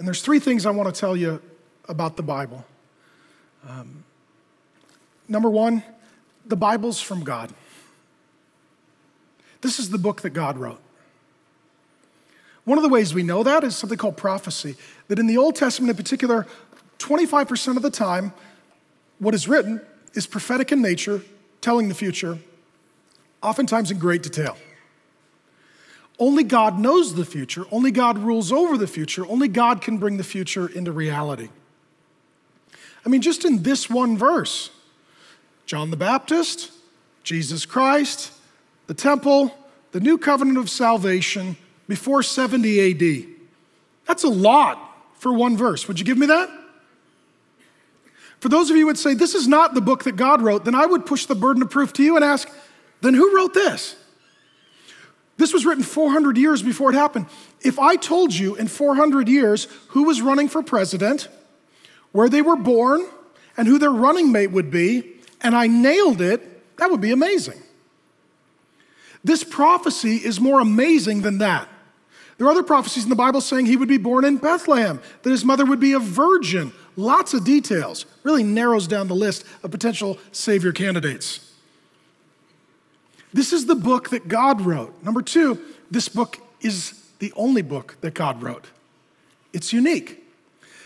And there's three things I want to tell you about the Bible. Number one, the Bible's from God. This is the book that God wrote. One of the ways we know that is something called prophecy, that in the Old Testament in particular, 25% of the time, what is written is prophetic in nature, telling the future, oftentimes in great detail. Only God knows the future, only God rules over the future, only God can bring the future into reality. I mean, just in this one verse, John the Baptist, Jesus Christ, the temple, the new covenant of salvation before 70 AD. That's a lot for one verse. Would you give me that? For those of you who would say, this is not the book that God wrote, then I would push the burden of proof to you and ask, then who wrote this? This was written 400 years before it happened. If I told you in 400 years who was running for president, where they were born, and who their running mate would be, and I nailed it, that would be amazing. This prophecy is more amazing than that. There are other prophecies in the Bible saying he would be born in Bethlehem, that his mother would be a virgin. Lots of details. Really narrows down the list of potential savior candidates. This is the book that God wrote. Number two, this book is the only book that God wrote. It's unique.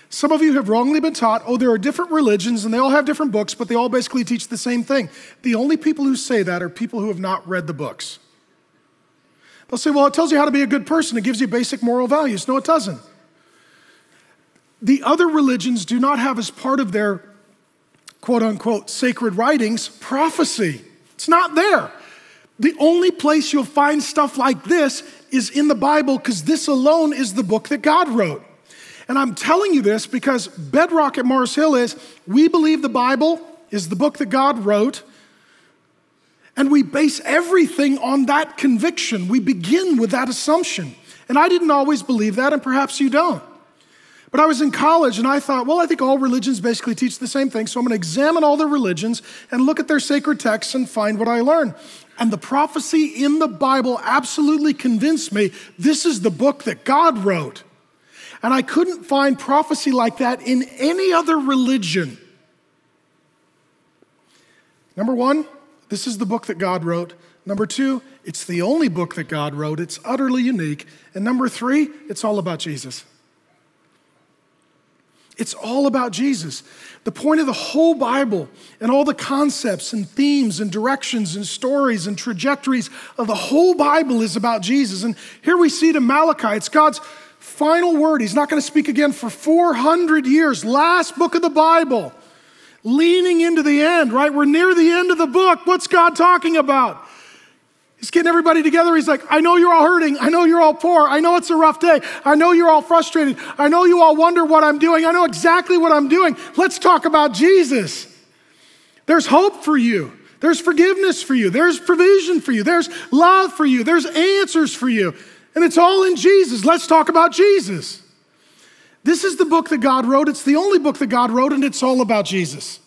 Some of you have wrongly been taught, oh, there are different religions and they all have different books, but they all basically teach the same thing. The only people who say that are people who have not read the books. They'll say, well, it tells you how to be a good person. It gives you basic moral values. No, it doesn't. The other religions do not have as part of their quote unquote sacred writings prophecy. It's not there. The only place you'll find stuff like this is in the Bible because this alone is the book that God wrote. And I'm telling you this because bedrock at Mars Hill is we believe the Bible is the book that God wrote, and we base everything on that conviction. We begin with that assumption. And I didn't always believe that, and perhaps you don't. But I was in college and I thought, well, I think all religions basically teach the same thing, so I'm going to examine all the religions and look at their sacred texts and find what I learn. And the prophecy in the Bible absolutely convinced me this is the book that God wrote. And I couldn't find prophecy like that in any other religion. Number one, this is the book that God wrote. Number two, it's the only book that God wrote. It's utterly unique. And number three, it's all about Jesus. It's all about Jesus. The point of the whole Bible and all the concepts and themes and directions and stories and trajectories of the whole Bible is about Jesus. And here we see it in Malachi. It's God's final word. He's not going to speak again for 400 years. Last book of the Bible. Leaning into the end, right? We're near the end of the book. What's God talking about? He's getting everybody together. He's like, I know you're all hurting. I know you're all poor. I know it's a rough day. I know you're all frustrated. I know you all wonder what I'm doing. I know exactly what I'm doing. Let's talk about Jesus. There's hope for you. There's forgiveness for you. There's provision for you. There's love for you. There's answers for you. And it's all in Jesus. Let's talk about Jesus. This is the book that God wrote. It's the only book that God wrote, and it's all about Jesus.